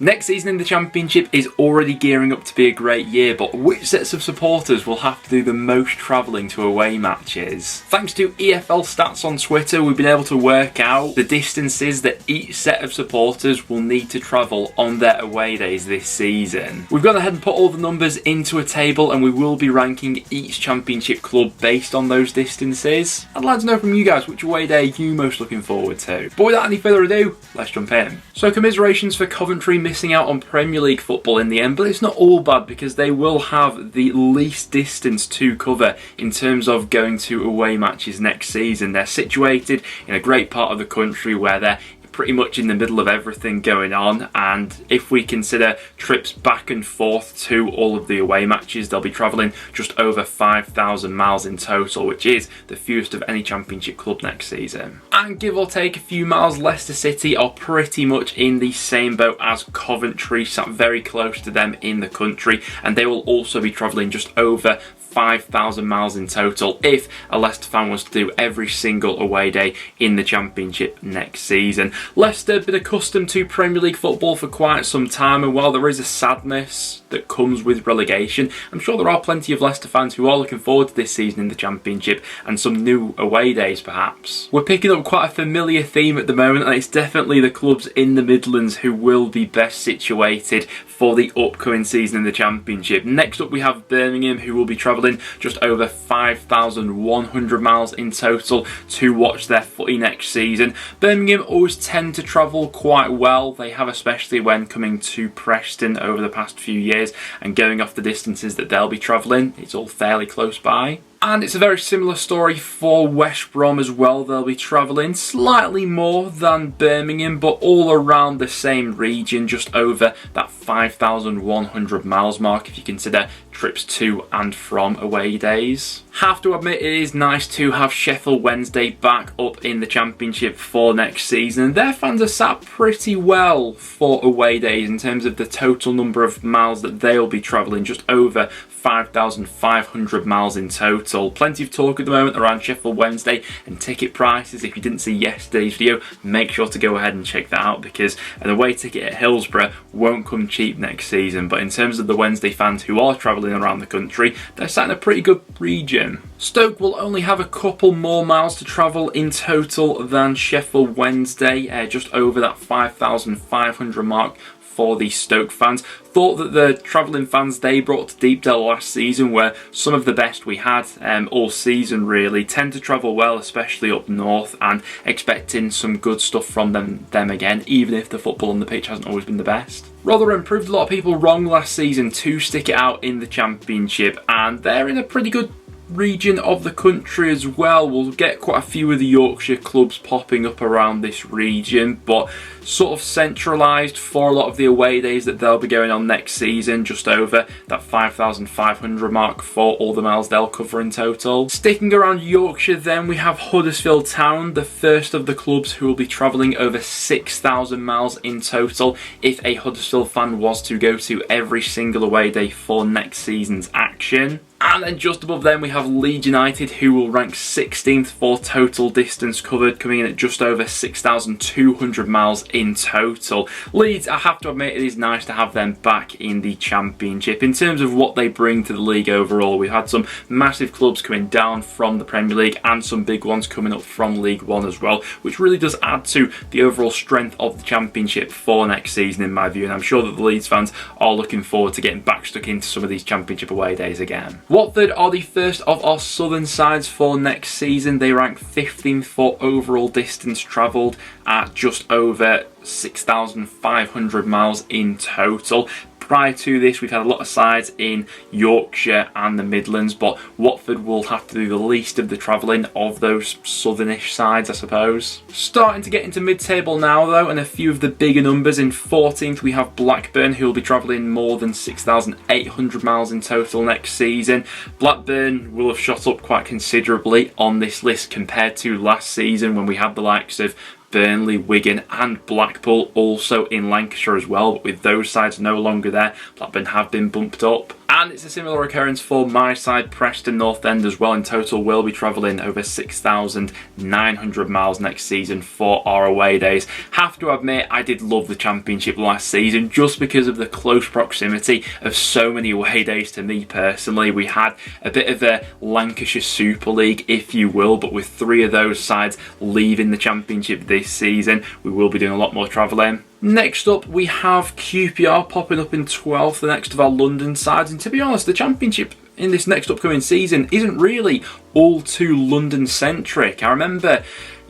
Next season in the Championship is already gearing up to be a great year, but which sets of supporters will have to do the most travelling to away matches? Thanks to EFL Stats on Twitter, we've been able to work out the distances that each set of supporters will need to travel on their away days this season. We've gone ahead and put all the numbers into a table, and we will be ranking each Championship club based on those distances. I'd like to know from you guys which away day are you most looking forward to. But without any further ado, let's jump in. So commiserations for Coventry missing out on Premier League football in the end, but it's not all bad because they will have the least distance to cover in terms of going to away matches next season. They're situated in a great part of the country where they're pretty much in the middle of everything going on, and if we consider trips back and forth to all of the away matches, they'll be travelling just over 5,000 miles in total, which is the fewest of any Championship club next season. And give or take a few miles, Leicester City are pretty much in the same boat as Coventry, sat very close to them in the country, and they will also be travelling just over 5,000 miles in total if a Leicester fan was to do every single away day in the Championship next season. Leicester have been accustomed to Premier League football for quite some time, and while there is a sadness that comes with relegation, I'm sure there are plenty of Leicester fans who are looking forward to this season in the Championship and some new away days perhaps. We're picking up quite a familiar theme at the moment, and it's definitely the clubs in the Midlands who will be best situated for the upcoming season in the Championship. Next up we have Birmingham, who will be travelling just over 5,100 miles in total to watch their footy next season. Birmingham always tend to travel quite well. They have, especially when coming to Preston over the past few years, and going off the distances that they'll be travelling, it's all fairly close by. And it's a very similar story for West Brom as well. They'll be travelling slightly more than Birmingham, but all around the same region, just over that 5,100 miles mark if you consider trips to and from away days. Have to admit, it is nice to have Sheffield Wednesday back up in the Championship for next season. Their fans are sat pretty well for away days in terms of the total number of miles that they'll be travelling, just over 5,500 miles in total. Plenty of talk at the moment around Sheffield Wednesday and ticket prices. If you didn't see yesterday's video, make sure to go ahead and check that out, because an away ticket at Hillsborough won't come cheap next season. But in terms of the Wednesday fans who are travelling around the country, they're sat in a pretty good region. Stoke will only have a couple more miles to travel in total than Sheffield Wednesday, just over that 5,500 mark for the Stoke fans. Thought that the travelling fans they brought to Deepdale last season were some of the best we had all season really. Tend to travel well, especially up north, and expecting some good stuff from them again, even if the football on the pitch hasn't always been the best. Rotherham proved a lot of people wrong last season to stick it out in the Championship, and they're in a pretty good region of the country as well. We'll get quite a few of the Yorkshire clubs popping up around this region, but sort of centralised for a lot of the away days that they'll be going on next season, just over that 5,500 mark for all the miles they'll cover in total. Sticking around Yorkshire then, we have Huddersfield Town, the first of the clubs who will be travelling over 6,000 miles in total if a Huddersfield fan was to go to every single away day for next season's action. And then just above them we have Leeds United, who will rank 16th for total distance covered, coming in at just over 6,200 miles in total. Leeds, I have to admit, it is nice to have them back in the Championship. In terms of what they bring to the league overall, we've had some massive clubs coming down from the Premier League and some big ones coming up from League One as well, which really does add to the overall strength of the Championship for next season in my view, and I'm sure that the Leeds fans are looking forward to getting back stuck into some of these Championship away days again. Watford are the first of our southern sides for next season. They rank 15th for overall distance travelled at just over 6,500 miles in total. Prior to this, we've had a lot of sides in Yorkshire and the Midlands, but Watford will have to do the least of the travelling of those southernish sides, I suppose. Starting to get into mid-table now, though, and a few of the bigger numbers. In 14th, we have Blackburn, who will be travelling more than 6,800 miles in total next season. Blackburn will have shot up quite considerably on this list compared to last season, when we had the likes of Burnley, Wigan and Blackpool also in Lancashire as well, but with those sides no longer there, Blackburn have been bumped up. And it's a similar occurrence for my side, Preston North End as well. In total, we'll be travelling over 6,900 miles next season for our away days. Have to admit, I did love the Championship last season just because of the close proximity of so many away days to me personally. We had a bit of a Lancashire Super League, if you will, but with 3 of those sides leaving the Championship this season, we will be doing a lot more travelling. Next up, we have QPR popping up in 12th, the next of our London sides. And to be honest, the Championship in this next upcoming season isn't really all too London-centric. I remember,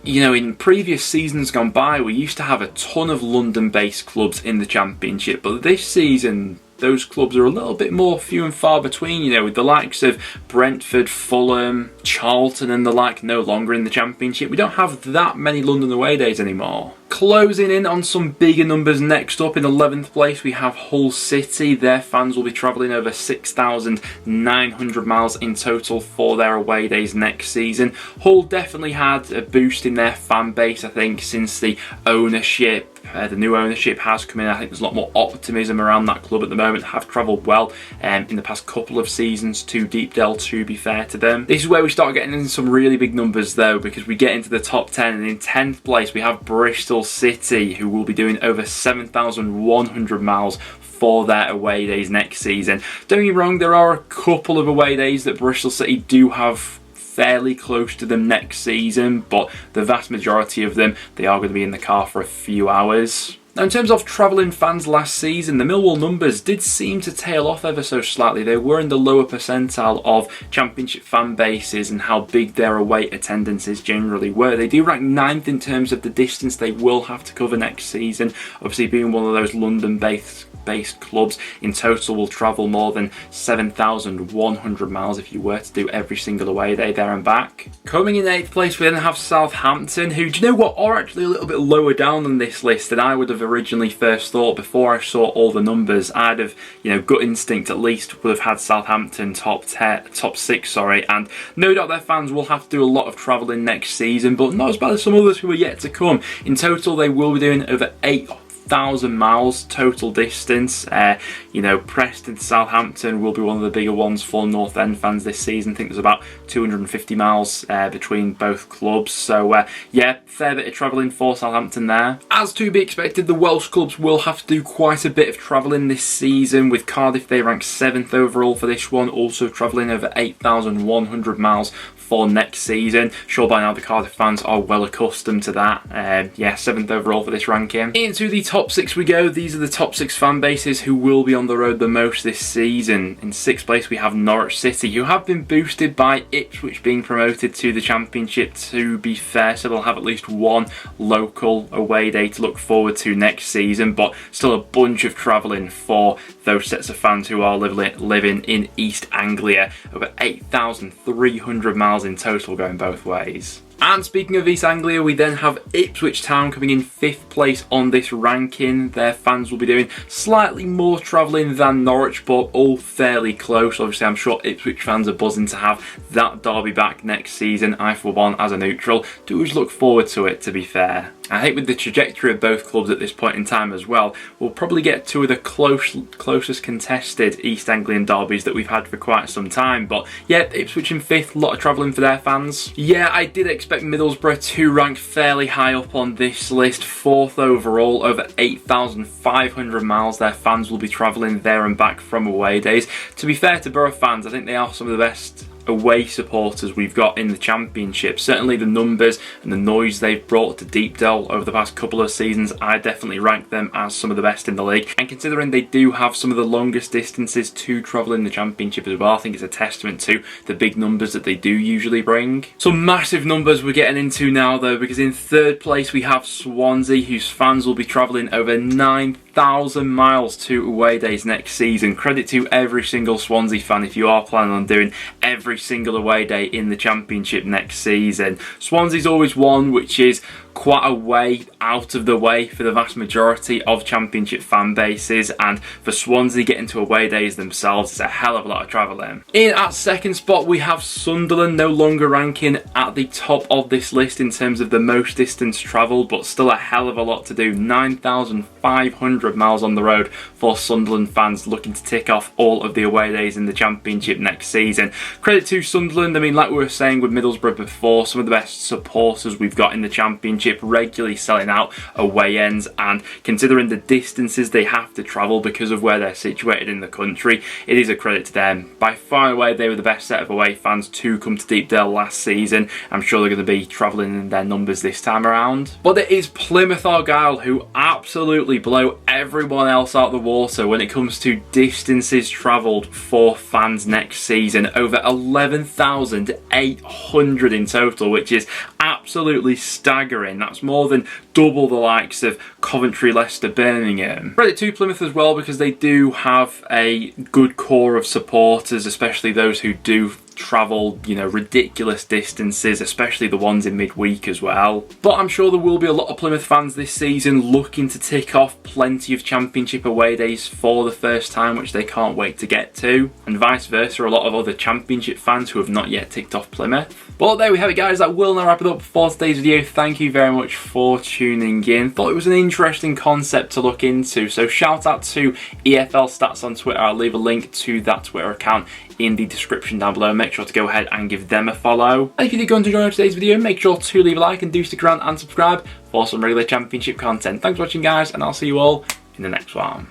you know, in previous seasons gone by, we used to have a ton of London-based clubs in the Championship. But this season, those clubs are a little bit more few and far between, you know, with the likes of Brentford, Fulham, Charlton and the like no longer in the Championship. We don't have that many London away days anymore. Closing in on some bigger numbers next up, in 11th place we have Hull City. Their fans will be travelling over 6,900 miles in total for their away days next season. Hull definitely had a boost in their fan base, I think, since the ownership. The new ownership has come in. I think there's a lot more optimism around that club at the moment. Have travelled well in the past couple of seasons to Deepdale, to be fair to them. This is where we start getting into some really big numbers though, because we get into the top 10, and in 10th place we have Bristol City, who will be doing over 7,100 miles for their away days next season. Don't get me wrong, there are a couple of away days that Bristol City do have fairly close to them next season, but the vast majority of them, they are going to be in the car for a few hours. Now, in terms of travelling fans last season, the Millwall numbers did seem to tail off ever so slightly. They were in the lower percentile of Championship fan bases and how big their away attendances generally were. They do rank 9th in terms of the distance they will have to cover next season. Obviously, being one of those London-based clubs, in total will travel more than 7,100 miles if you were to do every single away day there and back. Coming in 8th place, we then have Southampton, who, do you know what, are actually a little bit lower down on this list than I would have originally first thought. Before I saw all the numbers, I'd have, you know, gut instinct at least would have had Southampton top 6, and no doubt their fans will have to do a lot of travelling next season, but not as bad as some others who are yet to come. In total, they will be doing over 8,000 miles total distance. You know, Preston to Southampton will be one of the bigger ones for North End fans this season. I think there's about 250 miles between both clubs. So yeah, fair bit of travelling for Southampton there. As to be expected, the Welsh clubs will have to do quite a bit of travelling this season. With Cardiff, they rank 7th overall for this one, also travelling over 8,100 miles for next season. Sure, by now the Cardiff fans are well accustomed to that. Yeah, 7th overall for this ranking. Into the top 6 we go. These are the top 6 fan bases who will be on the road the most this season. In 6th place we have Norwich City, who have been boosted by Ipswich being promoted to the Championship, to be fair, so they'll have at least one local away day to look forward to next season, but still a bunch of travelling for those sets of fans who are living in East Anglia. Over 8,300 miles in total going both ways. And speaking of East Anglia, we then have Ipswich Town coming in 5th place on this ranking. Their fans will be doing slightly more travelling than Norwich, but all fairly close. Obviously, I'm sure Ipswich fans are buzzing to have that derby back next season. I, for one, as a neutral, do look forward to it, to be fair. I think with the trajectory of both clubs at this point in time as well, we'll probably get two of the closest contested East Anglian derbies that we've had for quite some time. But yeah, Ipswich in 5th, a lot of travelling for their fans. Yeah, I did expect Middlesbrough to rank fairly high up on this list. 4th overall, over 8,500 miles their fans will be travelling there and back from away days. To be fair to Borough fans, I think they are some of the best away supporters we've got in the Championship. Certainly the numbers and the noise they've brought to Deepdale over the past couple of seasons, I definitely rank them as some of the best in the league. And considering they do have some of the longest distances to travel in the Championship as well, I think it's a testament to the big numbers that they do usually bring. Some massive numbers we're getting into now though, because in 3rd place we have Swansea, whose fans will be travelling over 9,000 miles to away days next season. Credit to every single Swansea fan if you are planning on doing every single away day in the Championship next season. Swansea's always one which is quite a way out of the way for the vast majority of Championship fan bases, and for Swansea getting to away days themselves, it's a hell of a lot of travelling. In at second spot we have Sunderland, no longer ranking at the top of this list in terms of the most distance travelled, but still a hell of a lot to do. 9,500 miles on the road for Sunderland fans looking to tick off all of the away days in the Championship next season. Credit to Sunderland, I mean, like we were saying with Middlesbrough before, some of the best supporters we've got in the Championship, regularly selling out away ends, and considering the distances they have to travel because of where they're situated in the country, it is a credit to them. By far and away they were the best set of away fans to come to Deepdale last season. I'm sure they're going to be travelling in their numbers this time around. But there is Plymouth Argyle, who absolutely blow everyone else out the water when it comes to distances travelled for fans next season. Over 11,800 in total, which is absolutely staggering. That's more than double the likes of Coventry, Leicester, Birmingham. Credit to Plymouth as well, because they do have a good core of supporters, especially those who do travel, you know, ridiculous distances, especially the ones in midweek as well. But I'm sure there will be a lot of Plymouth fans this season looking to tick off plenty of Championship away days for the first time, which they can't wait to get to, and vice versa, a lot of other Championship fans who have not yet ticked off Plymouth. But there we have it, guys. That will now wrap it up for today's video. Thank you very much for tuning in. Thought it was an interesting concept to look into, so shout out to EFL Stats on Twitter. I'll leave a link to that Twitter account in the description down below. Make sure to go ahead and give them a follow. And if you did go on to enjoy today's video, make sure to leave a like and do stick around and subscribe for some regular Championship content. Thanks for watching, guys, and I'll see you all in the next one.